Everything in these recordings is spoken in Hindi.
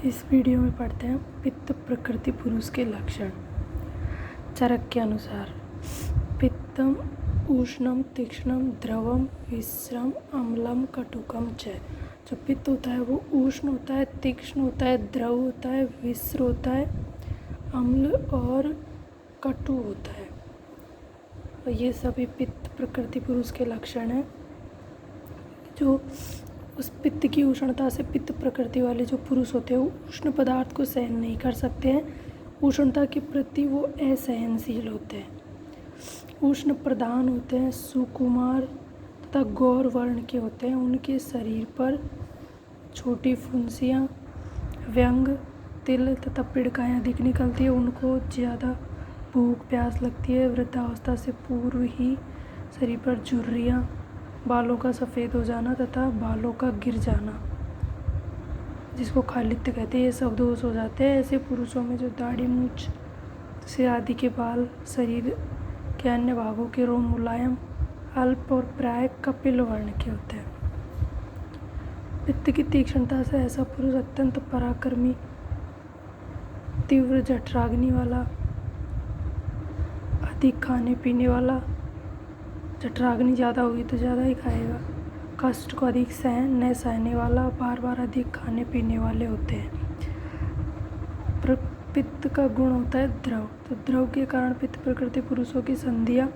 इस वीडियो में पढ़ते हैं पित्त प्रकृति पुरुष के लक्षण। चरक के अनुसार पित्तम उष्णम तीक्ष्णम द्रवम विश्रम अम्लम कटुकम च। जो पित्त होता है वो उष्ण होता है, तीक्ष्ण होता है, द्रव होता है, विश्र होता है, अम्ल और कटु होता है। और ये सभी पित्त प्रकृति पुरुष के लक्षण हैं। जो उस पित्त की उष्णता से पित्त प्रकृति वाले जो पुरुष होते हैं वो उष्ण पदार्थ को सहन नहीं कर सकते हैं। उष्णता के प्रति वो असहनशील होते हैं। उष्ण प्रधान होते हैं, सुकुमार तथा गौर वर्ण के होते हैं। उनके शरीर पर छोटी फुंसियाँ, व्यंग, तिल तथा पिड़काएँ अधिक निकलती है। उनको ज़्यादा भूख प्यास लगती है। वृद्धावस्था से पूर्व ही शरीर पर झुर्रियाँ, बालों का सफ़ेद हो जाना तथा बालों का गिर जाना, जिसको खालित्य कहते हैं, ये सब दोष हो जाते हैं। ऐसे पुरुषों में जो दाढ़ी, मूछ, सिर आदि के बाल, शरीर के अन्य भागों के रोम मुलायम, अल्प और प्राय कपिल वर्ण के होते हैं। पित्त की तीक्ष्णता से ऐसा पुरुष अत्यंत पराक्रमी, तीव्र जठराग्नि वाला, अधिक खाने पीने वाला, जठराग्नि ज़्यादा होगी तो ज़्यादा ही खाएगा, कष्ट को अधिक सहन न सहने वाला, बार बार अधिक खाने पीने वाले होते हैं। पित्त का गुण होता है द्रव। तो द्रव के कारण पित्त प्रकृति पुरुषों की संधियाँ,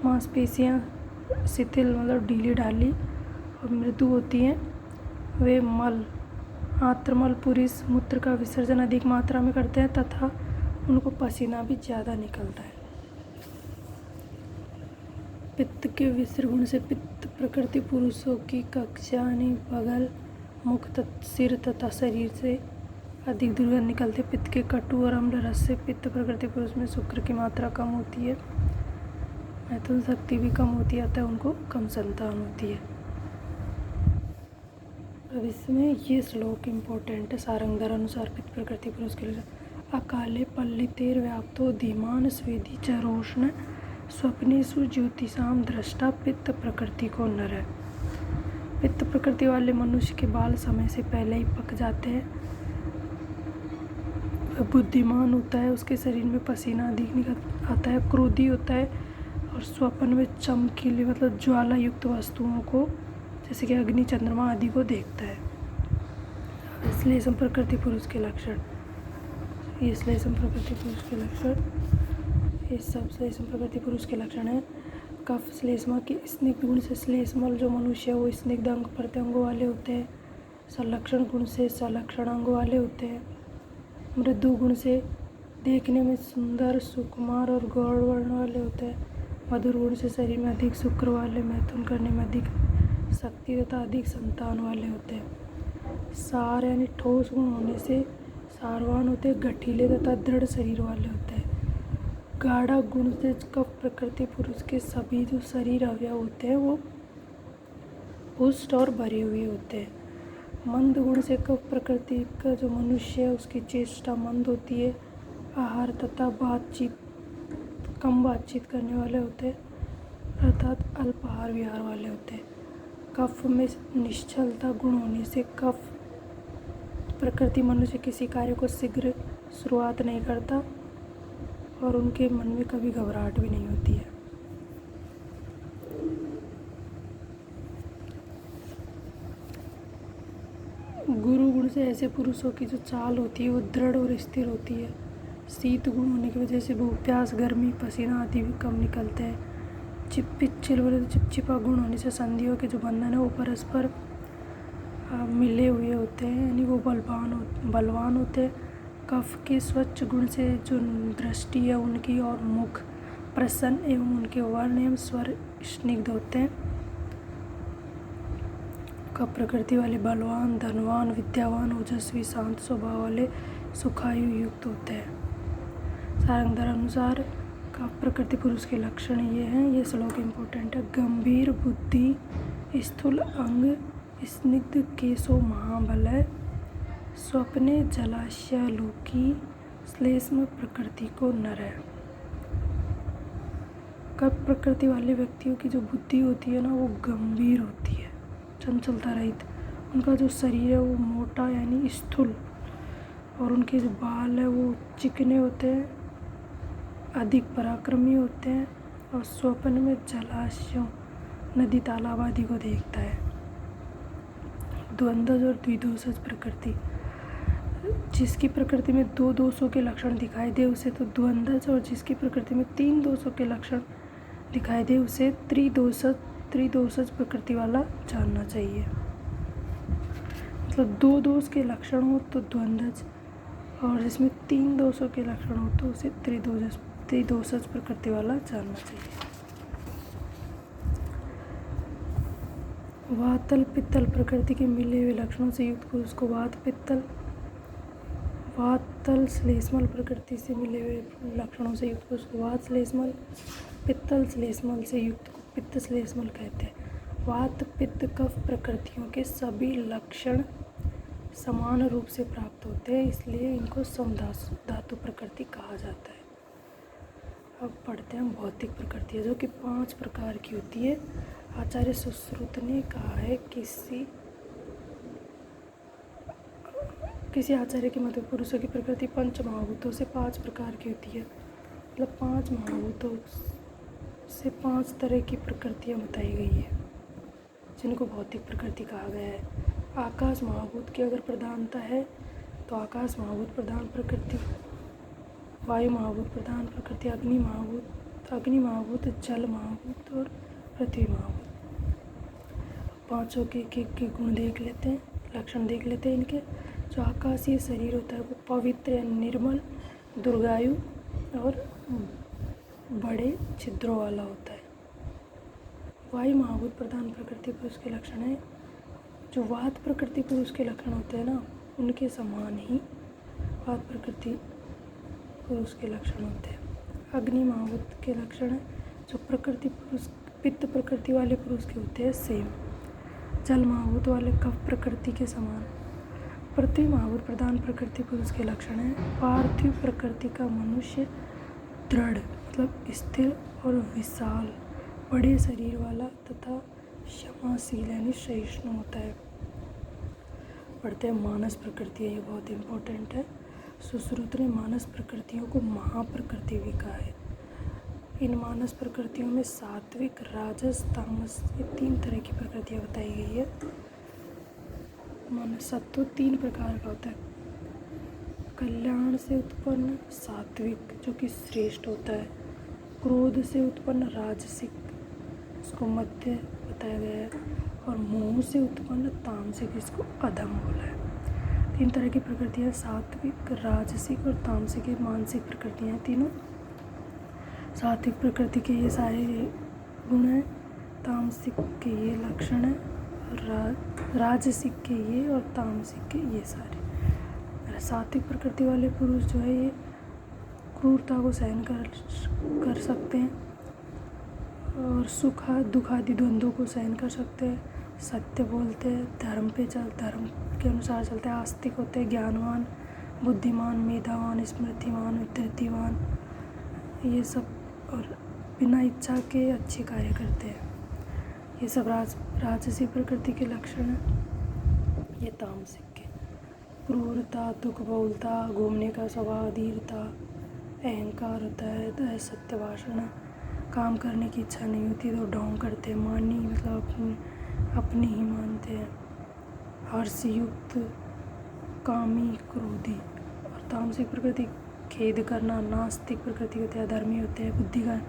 मांसपेशियाँ शिथिल मतलब ढीली ढाली और मृदु होती हैं। वे मल, आत्रमल, पुरुष मूत्र का विसर्जन अधिक मात्रा में करते हैं तथा उनको पसीना भी ज़्यादा निकलता है। पित्त के विसर्ग गुण से पित्त प्रकृति पुरुषों की कक्ष यानी बगल, मुख, सिर तथा शरीर से अधिक दुर्गंध निकलती है। पित्त के कटु और अम्ल रस से पित्त प्रकृति पुरुष में शुक्र की मात्रा कम होती है, मैथुन शक्ति भी कम होती है, अतः उनको कम संतान होती है। अब इसमें ये श्लोक इम्पोर्टेंट है। सारंगधर अनुसार पित्त प्रकृति पुरुष के लिए अकाले पल्लितेर व्याप्तो धीमान स्वेदी चरोष्ण स्वप्नेषु ज्योतिषाम दृष्टा पित्त प्रकृति को नर है। पित्त प्रकृति वाले मनुष्य के बाल समय से पहले ही पक जाते हैं। वह बुद्धिमान होता है, उसके शरीर में पसीना अधिक निकल आता है, क्रोधी होता है और स्वप्न में चमकीली मतलब ज्वाला युक्त वस्तुओं को जैसे कि अग्नि, चंद्रमा आदि को देखता है। इसलिए सम प्रकृति पुरुष के लक्षण, इसलिए सम प्रकृति पुरुष के लक्षण, इस सब श्लेष्म प्रकृति पुरुष के लक्षण है। कफ श्लेष्मा के स्निग्ध गुण से श्लेष्मल जो मनुष्य है वो स्निग्ध अंग प्रत्यंगों वाले होते हैं। संलक्षण गुण से संलक्षण अंगों वाले होते हैं। मृदु गुण से देखने में सुंदर, सुकुमार और गौर वर्ण वाले होते हैं। मधुर गुण से शरीर में अधिक शुक्र वाले, मैथुन करने में अधिक शक्ति तथा अधिक संतान वाले होते हैं। सार यानी ठोस गुण होने से सारवान होते हैं, गठीले तथा दृढ़ शरीर वाले होते हैं। गाढ़ा गुण से कफ प्रकृति पुरुष के सभी जो शरीर अवयव होते हैं वो पुष्ट और भरे हुए होते हैं। मंद गुण से कफ प्रकृति का जो मनुष्य है उसकी चेष्टा मंद होती है। आहार तथा बातचीत, कम बातचीत करने वाले होते हैं, अर्थात अल्पाहार विहार वाले होते हैं। कफ में निश्चलता गुण होने से कफ प्रकृति मनुष्य किसी कार्य को शीघ्र शुरुआत नहीं करता और उनके मन में कभी घबराहट भी नहीं होती है। गुरु गुण से ऐसे पुरुषों की जो चाल होती है वो दृढ़ और स्थिर होती है। शीत गुण होने की वजह से भूख, प्यास, गर्मी, पसीना आदि भी कम निकलते हैं। चिपचिपा गुण होने से संधियों के जो बंधन है वो परस्पर मिले हुए होते हैं, यानी वो बलवान होते हैं। कफ के स्वच्छ गुण से जो दृष्टि है उनकी और मुख प्रसन्न एवं उनके वर्ण एवं स्वर स्निग्ध होते हैं। कफ प्रकृति वाले बलवान, धनवान, विद्यावान, ओजस्वी, शांत स्वभाव वाले, सुखायु युक्त होते हैं। सारंगधर अनुसार कफ प्रकृति पुरुष के लक्षण ये हैं। ये श्लोक इम्पोर्टेंट है। गंभीर बुद्धि, स्थूल अंग, स्निग्ध केशो महाबलय, स्वप्ने जलाशयालोकी, श्लेष्म प्रकृति को नर है। कफ प्रकृति वाले व्यक्तियों की जो बुद्धि होती है ना वो गंभीर होती है, चंचलता रहित। उनका जो शरीर है वो मोटा यानी स्थूल और उनके जो बाल है वो चिकने होते हैं, अधिक पराक्रमी होते हैं और स्वप्न में जलाशयों, नदी, तालाब आदि को देखता है। द्वंद्वज और द्विदोषज प्रकृति, जिसकी प्रकृति में 2 दोषों के लक्षण दिखाई दे उसे तो द्वंद्वज, और जिसकी प्रकृति में 3 दोषों के लक्षण दिखाई दे उसे त्रिदोषज प्रकृति वाला जानना चाहिए। मतलब 2 दोष के लक्षण हो तो द्वंद्वज, और जिसमें 3 दोषों के लक्षण हो तो उसे त्रिदोषज प्रकृति वाला जानना चाहिए। वातल पित्तल प्रकृति के मिले हुए लक्षणों से युक्त पुरुष को वातल श्लेष्मल प्रकृति से मिले हुए लक्षणों से युक्त पुरुष को वात श्लेष्मल, पित्तल श्लेष्मल से युक्त को पित्त श्लेष्मल कहते हैं। वात पित्त कफ प्रकृतियों के सभी लक्षण समान रूप से प्राप्त होते हैं, इसलिए इनको समधातु प्रकृति कहा जाता है। अब पढ़ते हैं भौतिक प्रकृति, जो कि 5 प्रकार की होती है। आचार्य सुश्रुत ने कहा है किसी आचार्य के मत पुरुषों की प्रकृति 5 महाभूतों से 5 प्रकार की होती है। मतलब 5 महाभूतों से 5 तरह की प्रकृतियाँ बताई गई है, जिनको भौतिक प्रकृति कहा गया है। आकाश महाभूत की अगर प्रधानता है तो आकाश महाभूत प्रधान प्रकृति, वायु महाभूत प्रधान प्रकृति, अग्नि महाभूत, जल महाभूत और पृथ्वी महाभूत। 5 के गुण देख लेते हैं, लक्षण देख लेते हैं इनके। जो आकाशीय शरीर होता है वो पवित्र या निर्मल, दीर्घायु और बड़े छिद्रों वाला होता है। वायु महाभूत प्रधान प्रकृति पुरुष के लक्षण है। जो वात प्रकृति पुरुष के लक्षण होते हैं ना, उनके समान ही वात प्रकृति पुरुष के लक्षण होते हैं। अग्नि महाभूत के लक्षण है। जो प्रकृति पुरुष पित्त प्रकृति वाले पुरुष के होते हैं सेम। जल महाभूत वाले कफ प्रकृति के समान। पृथ्वी महाभूत प्रधान प्रकृति पुरुष के लक्षण है। पार्थिव प्रकृति का मनुष्य दृढ़ मतलब स्थिर और विशाल, बड़े शरीर वाला तथा क्षमाशील यानी सहिष्णु होता है। पढ़ते हैं मानस प्रकृति है, ये बहुत इम्पोर्टेंट है। सुश्रुत ने मानस प्रकृतियों को महाप्रकृति भी कहा है। इन मानस प्रकृतियों में सात्विक, राजस, तामस ये 3 तरह की प्रकृतियाँ बताई गई है। मानस सत्व 3 प्रकार का होता है। कल्याण से उत्पन्न सात्विक जो कि श्रेष्ठ होता है, क्रोध से उत्पन्न राजसिक इसको मध्य बताया गया है, और मोह से उत्पन्न तामसिक इसको अधम बोला है। 3 तरह की प्रकृतियाँ सात्विक, राजसिक और तामसिक मानसिक प्रकृतियाँ हैं तीनों। सात्विक प्रकृति के ये सारे गुण हैं, तामसिक के ये लक्षण हैं, राजसिक के ये और तामसिक के ये सारे। सात्विक प्रकृति वाले पुरुष जो है ये क्रूरता को सहन कर सकते हैं और सुख दुख आदि द्वंद्वों को सहन कर सकते हैं, सत्य बोलते हैं, धर्म के अनुसार चलते हैं, आस्तिक होते हैं, ज्ञानवान, बुद्धिमान, मेधावान, स्मृतिवान, धृतिवान ये सब, और बिना इच्छा के अच्छे कार्य करते हैं। ये सब राजसी प्रकृति के लक्षण हैं। ये तामसिक के क्रूरता, दुख बहुलता, घूमने का स्वभाव, धीरता, अहंकार होता है, सत्य भाषण, काम करने की इच्छा नहीं होती तो ढोंग करते हैं, मानी मतलब अपनी ही मानते हैं, हर्षयुक्त, कामी, क्रोधी। और तामसिक प्रकृति खेद करना, नास्तिक प्रकृति होते हैं, अधर्मी होते हैं, बुद्धि का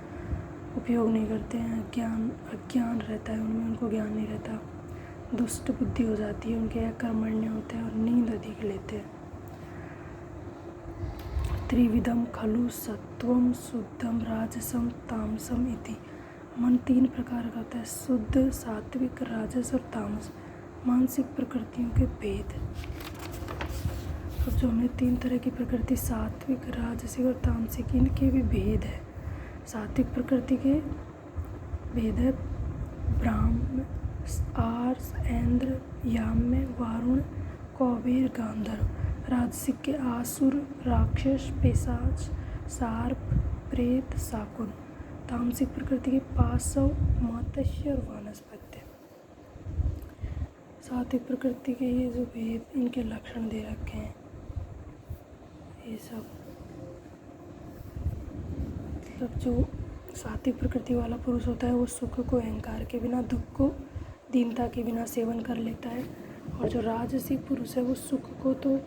उपयोग नहीं करते हैं, अज्ञान रहता है उनमें, उनको ज्ञान नहीं रहता, दुष्ट बुद्धि हो जाती है, उनके अकर्मण्य होते हैं और नींद अधिक लेते हैं। त्रिविधम खलु सत्वम शुद्धम राजसम तामसम इति। मन 3 प्रकार का होता है, शुद्ध, सात्विक, राजस और तामस। मानसिक प्रकृतियों के भेद। अब जो हमने 3 तरह की प्रकृति सात्विक, राजसिक और तामसिक, इनके भी भेद है। सात्विक प्रकृति के भेद है ब्राह्म, आर्स, इंद्र, याम्य, वारुण, कौबेर, गांधर्व। राजसिक के आसुर, राक्षस, पिशाच, सार्प, प्रेत, शाकुन। तामसिक प्रकृति के पाशव, मत्स्य और वानस्पत्य। सात्विक प्रकृति के ये जो भेद इनके लक्षण दे रखे हैं। ये सब मतलब जो सात्विक प्रकृति वाला पुरुष होता है वो सुख को अहंकार के बिना, दुख को दीनता के बिना सेवन कर लेता है। और जो राजसिक पुरुष है वो सुख को तो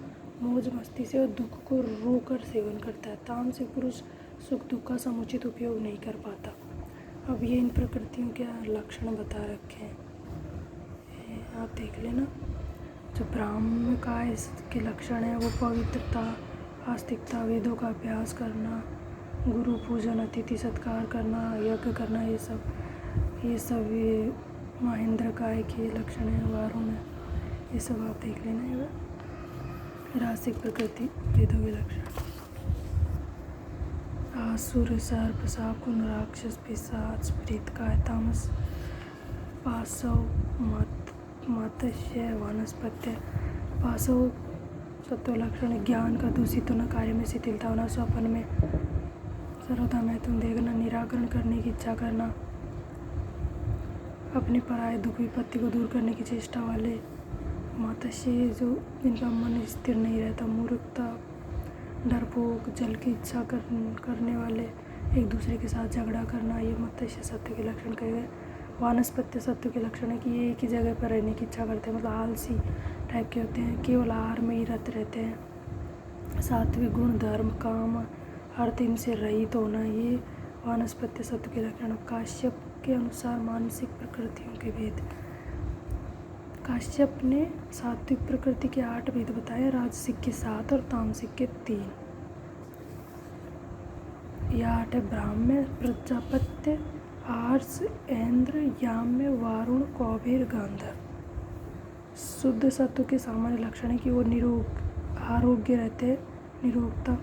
मौज मस्ती से और दुख को रोकर सेवन करता है। तामसिक पुरुष सुख दुख का समुचित उपयोग नहीं कर पाता। अब ये इन प्रकृतियों के लक्षण बता रखे हैं, आप देख लेना। जो ब्राह्मण का इसके लक्षण है वो पवित्रता, आस्तिकता, वेदों का अभ्यास करना, गुरु पूजन, अतिथि सत्कार करना, यज्ञ करना, ये सब ये महेंद्र काय के लक्षण है, वारुण है, ये सब आप देख लेना है। रासिक प्रकृति वेदों के लक्षण। आसुर, सर्प, शाकुन, राक्षस, पिशाच, प्रेतकाय, तामस, पाशव, मत्स्य, वनस्पत्य। पाशव सत्व लक्षण ज्ञान का दूषित होना, कार्य में शिथिलता होना, स्वप्न में सर्वथा महत्व देखना, निराकरण करने की इच्छा करना, अपने पराये दुख विपत्ति को दूर करने की चेष्टा वाले। मत्स्य जो जिनका मन स्थिर नहीं रहता, मूर्खता, डरपोक, जल की इच्छा करने वाले, एक दूसरे के साथ झगड़ा करना, ये मत्स्य सत्व के लक्षण कहे गए। वानस्पत्य सत्व के लक्षण है कि ये एक ही जगह पर रहने की इच्छा करते हैं, मतलब आलसी टाइप के होते हैं, केवल आहार में ही रत रहते हैं। सात्विक गुण, धर्म, काम, अर्थ इनसे रहित होना, ये वानस्पत्य सत्व के लक्षण। काश्यप के अनुसार मानसिक प्रकृतियों के भेद। काश्यप ने सात्विक प्रकृति के 8 भेद बताए, राजसिक के 7 और तामसिक के 3। यह 8 है ब्राह्म्य, प्रजापत्य, आर्ष, ऐन्द्र, याम्य, वारुण, कौबेर, गांधर्व। शुद्ध सत्व के सामान्य लक्षण है कि वो आरोग्य रहते हैं, निरोगता,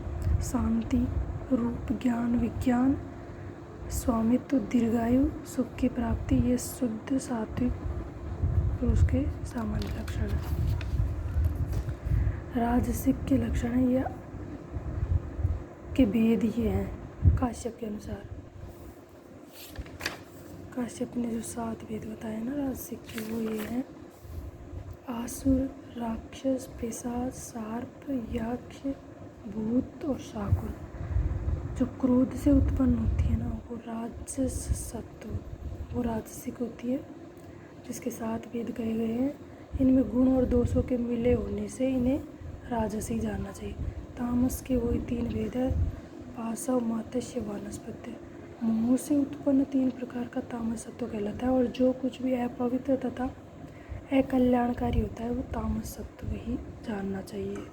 शांति, रूप, ज्ञान, विज्ञान, स्वामित्व, दीर्घायु, सुख की प्राप्ति, ये शुद्ध सात्विक पुरुष के सामान्य लक्षण है। राजसिक के लक्षण है या के भेद ये हैं काश्यप के अनुसार। काश्यप ने जो 7 भेद बताए ना राजसिक के, वो ये हैं: आसुर, राक्षस, पिशाच, सर्प, यक्ष, भूत और शाकुन। जो क्रोध से उत्पन्न होती है ना वो राजस सत्व, वो राजसिक होती है, जिसके 7 भेद कहे गए हैं। इनमें गुण और दोषों के मिले होने से इन्हें राजसिक जानना चाहिए। तामस के वही 3 भेद है: पाशव, मत्स्य, वनस्पत्य। मोह से उत्पन्न 3 प्रकार का तामस सत्व कहलाता है, और जो कुछ भी अपवित्र तथा अकल्याणकारी होता है वो तामस सत्व ही जानना चाहिए।